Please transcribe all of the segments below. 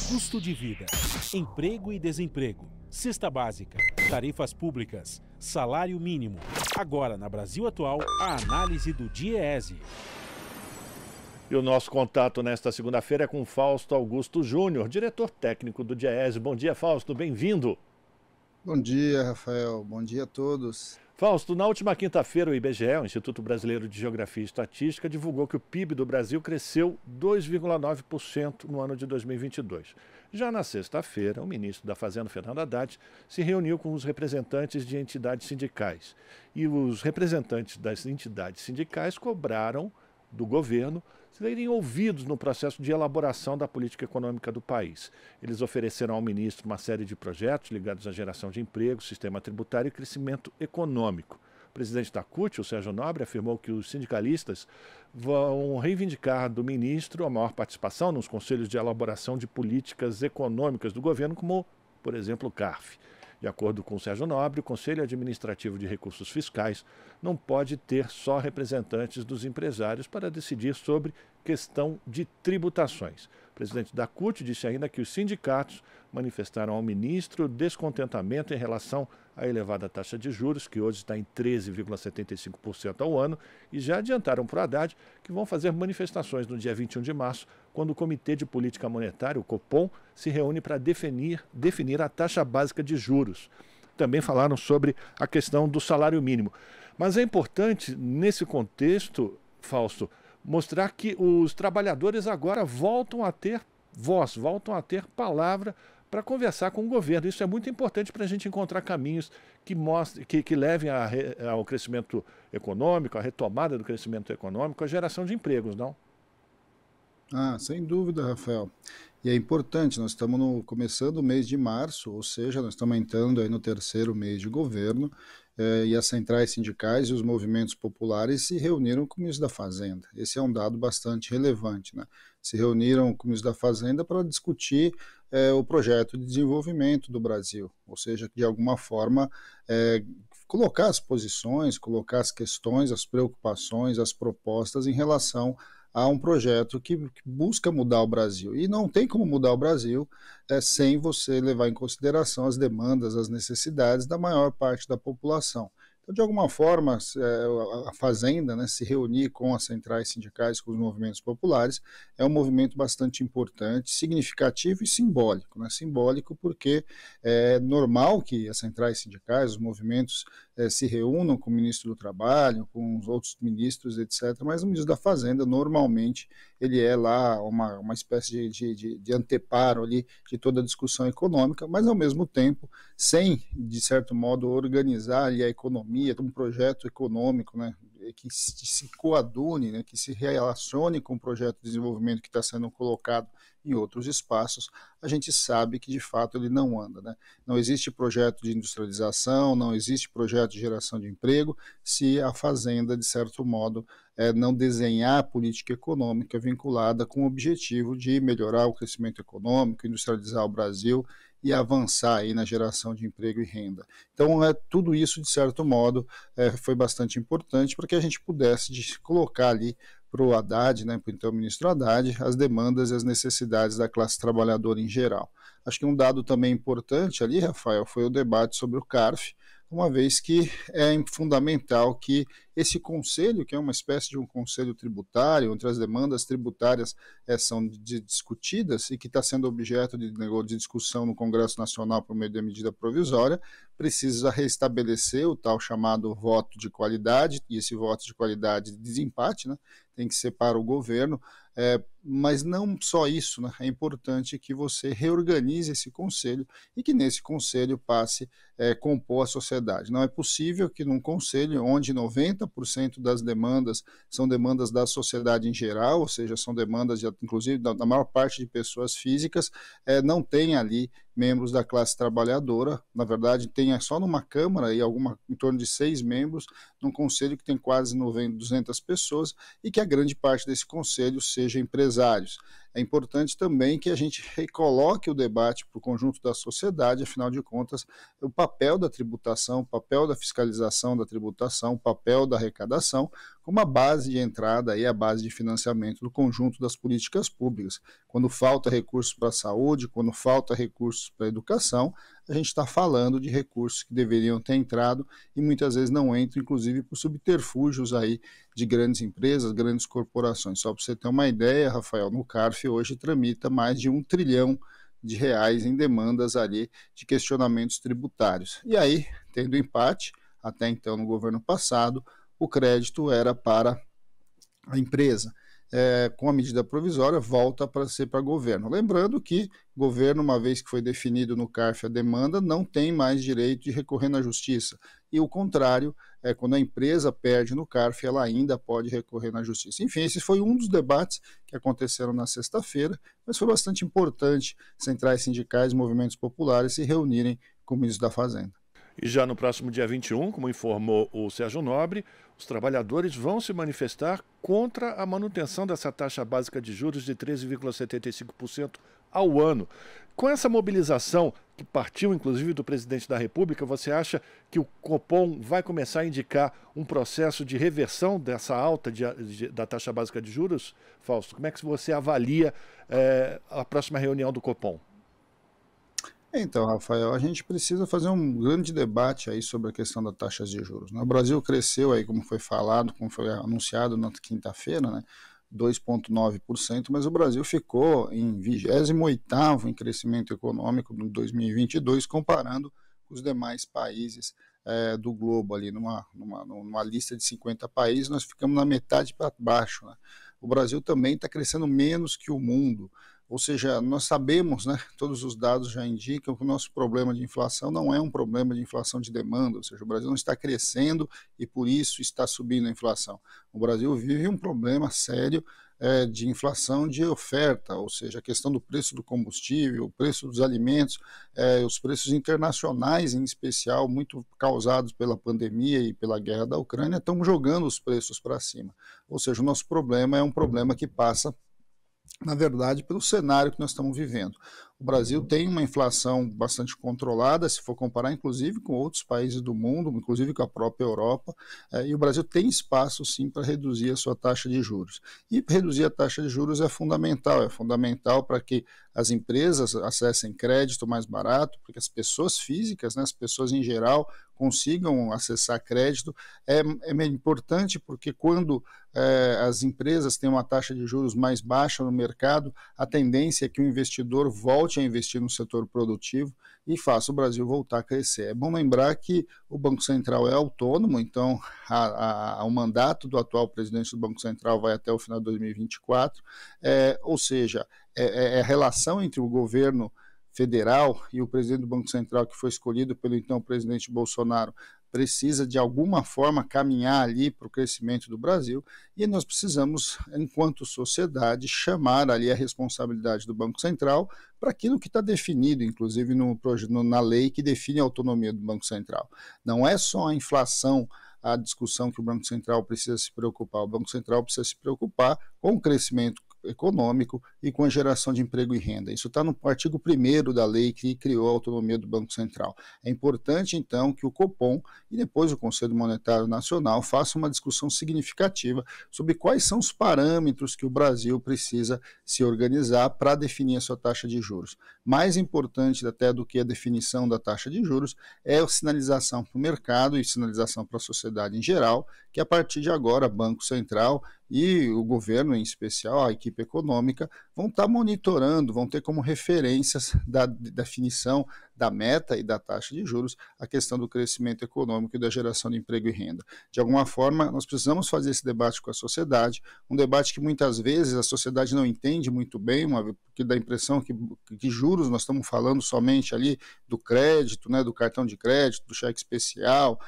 Custo de vida, emprego e desemprego, cesta básica, tarifas públicas, salário mínimo. Agora, na Brasil Atual, a análise do DIEESE. E o nosso contato nesta segunda-feira é com Fausto Augusto Júnior, diretor técnico do DIEESE. Bom dia, Fausto, bem-vindo. Bom dia, Rafael. Bom dia a todos. Fausto, na última quinta-feira o IBGE, o Instituto Brasileiro de Geografia e Estatística, divulgou que o PIB do Brasil cresceu 2,9% no ano de 2022. Já na sexta-feira, o ministro da Fazenda, Fernando Haddad, se reuniu com os representantes de entidades sindicais. E os representantes das entidades sindicais cobraram do governo serem ouvidos no processo de elaboração da política econômica do país. Eles ofereceram ao ministro uma série de projetos ligados à geração de emprego, sistema tributário e crescimento econômico. O presidente da CUT, o Sérgio Nobre, afirmou que os sindicalistas vão reivindicar do ministro a maior participação nos conselhos de elaboração de políticas econômicas do governo, como, por exemplo, o CARF. De acordo com o Sérgio Nobre, o Conselho Administrativo de Recursos Fiscais não pode ter só representantes dos empresários para decidir sobre questão de tributações. O presidente da CUT disse ainda que os sindicatos manifestaram ao ministro descontentamento em relação à elevada taxa de juros, que hoje está em 13,75% ao ano, e já adiantaram para o Haddad que vão fazer manifestações no dia 21 de março, quando o Comitê de Política Monetária, o Copom, se reúne para definir a taxa básica de juros. Também falaram sobre a questão do salário mínimo. Mas é importante, nesse contexto, Fausto, mostrar que os trabalhadores agora voltam a ter voz, voltam a ter palavra para conversar com o governo. Isso é muito importante para a gente encontrar caminhos que levem ao crescimento econômico, à retomada do crescimento econômico, à geração de empregos, não? Sem dúvida, Rafael. E é importante, nós estamos começando o mês de março, ou seja, nós estamos entrando aí no terceiro mês de governo, e as centrais sindicais e os movimentos populares se reuniram com o ministro da Fazenda. Esse é um dado bastante relevante, né? Se reuniram com o ministro da Fazenda para discutir o projeto de desenvolvimento do Brasil, ou seja, de alguma forma colocar as posições, colocar as questões, as preocupações, as propostas em relação a um projeto que busca mudar o Brasil. E não tem como mudar o Brasil sem você levar em consideração as demandas, as necessidades da maior parte da população. Então, de alguma forma, a Fazenda, né, se reunir com as centrais sindicais, com os movimentos populares, é um movimento bastante importante, significativo e simbólico. Né? Simbólico porque é normal que as centrais sindicais, os movimentos se reúnam com o ministro do Trabalho, com os outros ministros, etc., mas o ministro da Fazenda, normalmente, ele é lá uma espécie de anteparo ali de toda a discussão econômica, mas, ao mesmo tempo, sem, de certo modo, organizar ali a economia, um projeto econômico, né, que se coadune, né, que se relacione com o projeto de desenvolvimento que está sendo colocado em outros espaços, a gente sabe que de fato ele não anda, né? Não existe projeto de industrialização, não existe projeto de geração de emprego se a Fazenda, de certo modo, não desenhar a política econômica vinculada com o objetivo de melhorar o crescimento econômico, industrializar o Brasil e avançar aí na geração de emprego e renda. Então, tudo isso, de certo modo, foi bastante importante para que a gente pudesse colocar ali para o Haddad, né, para o então ministro Haddad, as demandas e as necessidades da classe trabalhadora em geral. Acho que um dado também importante ali, Rafael, foi o debate sobre o CARF, uma vez que é fundamental que esse conselho, que é uma espécie de um conselho tributário, onde as demandas tributárias são discutidas e que está sendo objeto de discussão no Congresso Nacional por meio da medida provisória, precisa restabelecer o tal chamado voto de qualidade, e esse voto de qualidade de desempate, né, tem que ser para o governo, mas não só isso, né, é importante que você reorganize esse conselho e que nesse conselho passe compor a sociedade. Não é possível que num conselho onde 90% das demandas são demandas da sociedade em geral, ou seja, são demandas inclusive da maior parte de pessoas físicas, não tenha ali membros da classe trabalhadora, na verdade tenha só numa Câmara e em torno de 6 membros, num conselho que tem quase 200 pessoas e que a grande parte desse conselho seja empresários. é importante também que a gente recoloque o debate para o conjunto da sociedade, afinal de contas, o papel da tributação, o papel da fiscalização da tributação, o papel da arrecadação, como a base de entrada e a base de financiamento do conjunto das políticas públicas. Quando falta recursos para a saúde, quando falta recursos para a educação, a gente está falando de recursos que deveriam ter entrado e muitas vezes não entram, inclusive por subterfúgios aí de grandes empresas, grandes corporações. Só para você ter uma ideia, Rafael, no CARF hoje tramita mais de R$ 1 trilhão em demandas ali de questionamentos tributários. E aí, tendo empate, até então no governo passado, o crédito era para a empresa. Com a medida provisória, volta para ser para governo. Lembrando que governo, uma vez que foi definido no CARF a demanda, não tem mais direito de recorrer na justiça. E o contrário, quando a empresa perde no CARF, ela ainda pode recorrer na justiça. Enfim, esse foi um dos debates que aconteceram na sexta-feira, mas foi bastante importante centrais sindicais e movimentos populares se reunirem com o ministro da Fazenda. E já no próximo dia 21, como informou o Sérgio Nobre, os trabalhadores vão se manifestar contra a manutenção dessa taxa básica de juros de 13,75% ao ano. Com essa mobilização, que partiu inclusive do presidente da República, você acha que o Copom vai começar a indicar um processo de reversão dessa alta da taxa básica de juros? Fausto, como é que você avalia a próxima reunião do Copom? Então, Rafael, a gente precisa fazer um grande debate aí sobre a questão das taxas de juros, né? O Brasil cresceu aí, como foi falado, como foi anunciado na quinta-feira, né? 2,9%, mas o Brasil ficou em 28º em crescimento econômico no 2022, comparando com os demais países do globo ali, numa lista de 50 países, nós ficamos na metade para baixo, né? O Brasil também está crescendo menos que o mundo. Ou seja, nós sabemos, né, todos os dados já indicam que o nosso problema de inflação não é um problema de inflação de demanda, ou seja, o Brasil não está crescendo e por isso está subindo a inflação. O Brasil vive um problema sério de inflação de oferta, ou seja, a questão do preço do combustível, o preço dos alimentos, os preços internacionais em especial, muito causados pela pandemia e pela guerra da Ucrânia, estão jogando os preços para cima. Ou seja, o nosso problema é um problema que passa, na verdade, pelo cenário que nós estamos vivendo. O Brasil tem uma inflação bastante controlada, se for comparar inclusive com outros países do mundo, inclusive com a própria Europa, e o Brasil tem espaço sim para reduzir a sua taxa de juros. E reduzir a taxa de juros é fundamental para que as empresas acessem crédito mais barato, porque as pessoas físicas, né, as pessoas em geral, consigam acessar crédito. É importante porque quando as empresas têm uma taxa de juros mais baixa no mercado, a tendência é que o investidor volte a investir no setor produtivo e faça o Brasil voltar a crescer. É bom lembrar que o Banco Central é autônomo, então o mandato do atual presidente do Banco Central vai até o final de 2024, ou seja, a relação entre o governo federal e o presidente do Banco Central, que foi escolhido pelo então presidente Bolsonaro, precisa de alguma forma caminhar ali para o crescimento do Brasil, e nós precisamos, enquanto sociedade, chamar ali a responsabilidade do Banco Central para aquilo que está definido, inclusive na lei que define a autonomia do Banco Central. Não é só a inflação a discussão que o Banco Central precisa se preocupar. O Banco Central precisa se preocupar com o crescimento econômico e com a geração de emprego e renda. Isso está no artigo 1º da lei que criou a autonomia do Banco Central. É importante, então, que o Copom e depois o Conselho Monetário Nacional façam uma discussão significativa sobre quais são os parâmetros que o Brasil precisa se organizar para definir a sua taxa de juros. Mais importante até do que a definição da taxa de juros é a sinalização para o mercado e sinalização para a sociedade em geral, que a partir de agora, Banco Central e o governo, em especial a equipe econômica, vão estar monitorando, vão ter como referências da definição da meta e da taxa de juros a questão do crescimento econômico e da geração de emprego e renda. De alguma forma, nós precisamos fazer esse debate com a sociedade, um debate que muitas vezes a sociedade não entende muito bem, porque dá a impressão que juros nós estamos falando somente ali do crédito, né, do cartão de crédito, do cheque especial,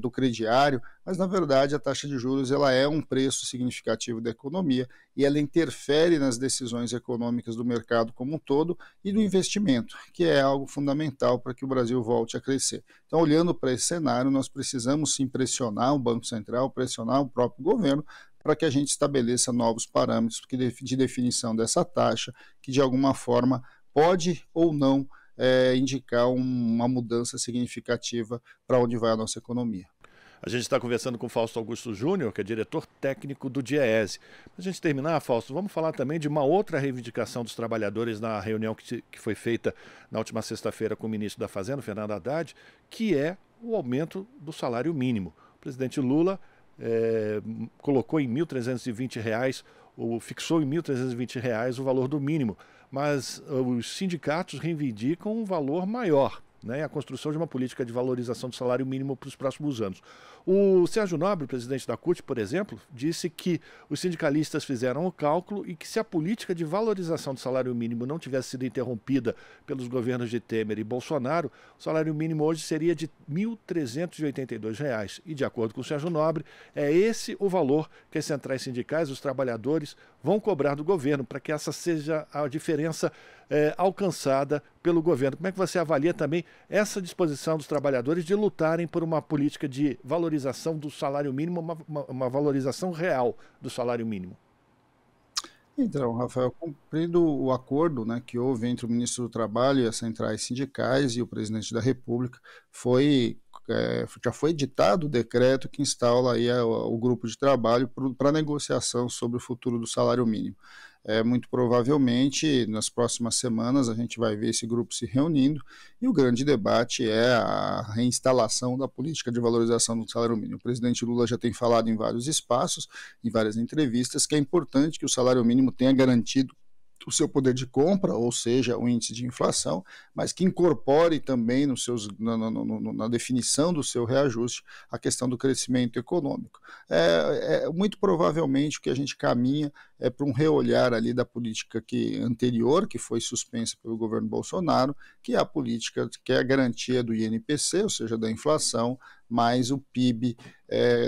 do crediário, mas na verdade a taxa de juros ela é um preço significativo da economia e ela interfere nas decisões econômicas do mercado como um todo e do investimento, que é algo fundamental para que o Brasil volte a crescer. Então, olhando para esse cenário, nós precisamos sim pressionar o Banco Central, pressionar o próprio governo para que a gente estabeleça novos parâmetros de definição dessa taxa, que de alguma forma pode ou não indicar uma mudança significativa para onde vai a nossa economia. A gente está conversando com o Fausto Augusto Júnior, que é diretor técnico do DIEESE. Para a gente terminar, Fausto, vamos falar também de uma outra reivindicação dos trabalhadores na reunião que foi feita na última sexta-feira com o ministro da Fazenda, Fernando Haddad, que é o aumento do salário mínimo. O presidente Lula colocou em R$ 1.320, fixou em R$ 1.320 o valor do mínimo, mas os sindicatos reivindicam um valor maior, né, a construção de uma política de valorização do salário mínimo para os próximos anos. O Sérgio Nobre, presidente da CUT, por exemplo, disse que os sindicalistas fizeram o cálculo e que se a política de valorização do salário mínimo não tivesse sido interrompida pelos governos de Temer e Bolsonaro, o salário mínimo hoje seria de R$ 1.382. E, de acordo com o Sérgio Nobre, é esse o valor que as centrais sindicais, os trabalhadores, vão cobrar do governo, para que essa seja a diferença alcançada pelo governo. Como é que você avalia também essa disposição dos trabalhadores de lutarem por uma política de valorização do salário mínimo, uma valorização real do salário mínimo? Então, Rafael, cumprido o acordo, né, que houve entre o ministro do Trabalho e as centrais sindicais e o presidente da República, já foi editado o decreto que instala aí o grupo de trabalho para negociação sobre o futuro do salário mínimo. Muito provavelmente, nas próximas semanas, a gente vai ver esse grupo se reunindo e o grande debate é a reinstalação da política de valorização do salário mínimo. O presidente Lula já tem falado em vários espaços, em várias entrevistas, que é importante que o salário mínimo tenha garantido o seu poder de compra, ou seja, o índice de inflação, mas que incorpore também na definição do seu reajuste a questão do crescimento econômico. Muito provavelmente o que a gente caminha é para um reolhar ali da política anterior, que foi suspensa pelo governo Bolsonaro, que é a política que é a garantia do INPC, ou seja, da inflação, mais o PIB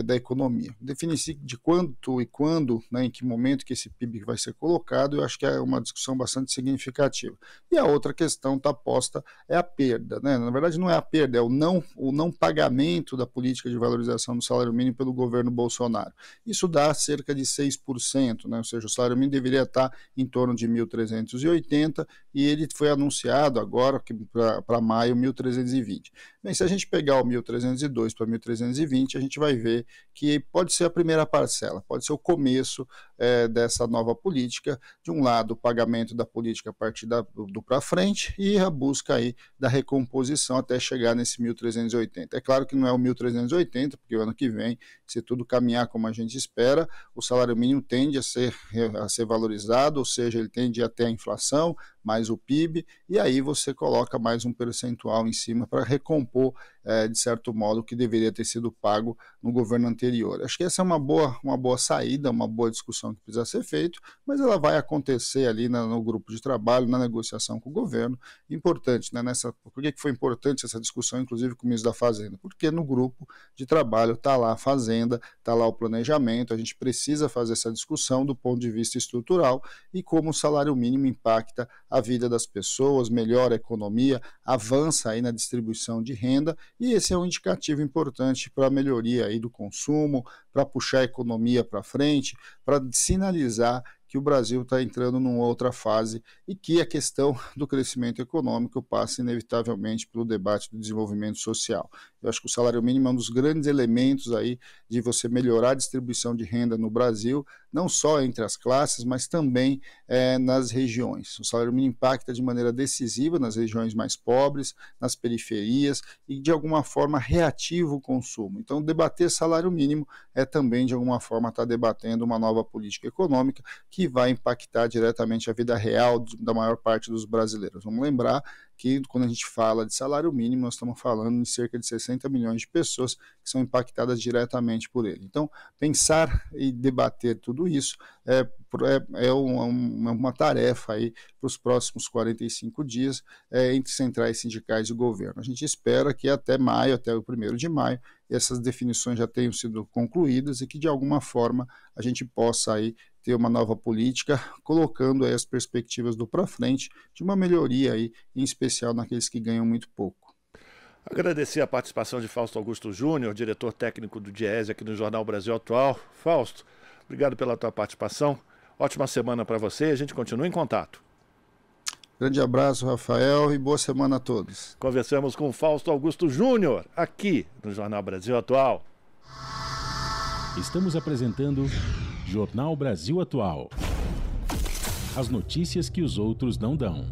da economia. Definir de quanto e quando, né, em que momento que esse PIB vai ser colocado, eu acho que é uma discussão bastante significativa. E a outra questão está posta é a perda, né? Na verdade não é a perda, é o não pagamento da política de valorização do salário mínimo pelo governo Bolsonaro. Isso dá cerca de 6%, né? Ou seja, o salário mínimo deveria estar em torno de 1.380 e ele foi anunciado agora para maio 1.320. Bem, se a gente pegar o 1.302 para 1.320, a gente vai ver que pode ser a primeira parcela, pode ser o começo dessa nova política. De um lado, o pagamento da política a partir do para frente e a busca aí da recomposição até chegar nesse 1.380. É claro que não é o 1.380, porque o ano que vem, se tudo caminhar como a gente espera, o salário mínimo tende a ser valorizado, ou seja, ele tende até a inflação, mais o PIB, e aí você coloca mais um percentual em cima para recompor, de certo modo, o que deveria ter sido pago no governo anterior. Acho que essa é uma boa saída, uma boa discussão que precisa ser feita, mas ela vai acontecer ali no grupo de trabalho, na negociação com o governo. Importante, né? Por que foi importante essa discussão, inclusive com o ministro da Fazenda? Porque no grupo de trabalho está lá a Fazenda, está lá o planejamento, a gente precisa fazer essa discussão do ponto de vista estrutural e como o salário mínimo impacta a vida das pessoas, melhora a economia, avança aí na distribuição de renda, e esse é um indicativo importante para a melhoria aí do consumo, para puxar a economia para frente, para sinalizar que o Brasil está entrando numa outra fase e que a questão do crescimento econômico passa inevitavelmente pelo debate do desenvolvimento social. Eu acho que o salário mínimo é um dos grandes elementos aí de você melhorar a distribuição de renda no Brasil, não só entre as classes, mas também nas regiões. O salário mínimo impacta de maneira decisiva nas regiões mais pobres, nas periferias e de alguma forma reativa o consumo. Então, debater salário mínimo é também de alguma forma estar debatendo uma nova política econômica que vai impactar diretamente a vida real da maior parte dos brasileiros. Vamos lembrar que quando a gente fala de salário mínimo, nós estamos falando em cerca de 60 milhões de pessoas que são impactadas diretamente por ele. Então, pensar e debater tudo isso é uma tarefa aí para os próximos 45 dias entre centrais sindicais e governo. A gente espera que até maio, até o 1º de maio, essas definições já tenham sido concluídas e que de alguma forma a gente possa aí ter uma nova política, colocando aí as perspectivas do para frente de uma melhoria aí, em especial naqueles que ganham muito pouco. Agradecer a participação de Fausto Augusto Júnior, diretor técnico do DIEESE aqui no Jornal Brasil Atual. Fausto, obrigado pela tua participação. Ótima semana para você e a gente continua em contato. Grande abraço, Rafael, e boa semana a todos. Conversamos com Fausto Augusto Júnior, aqui no Jornal Brasil Atual. Estamos apresentando Jornal Brasil Atual. As notícias que os outros não dão.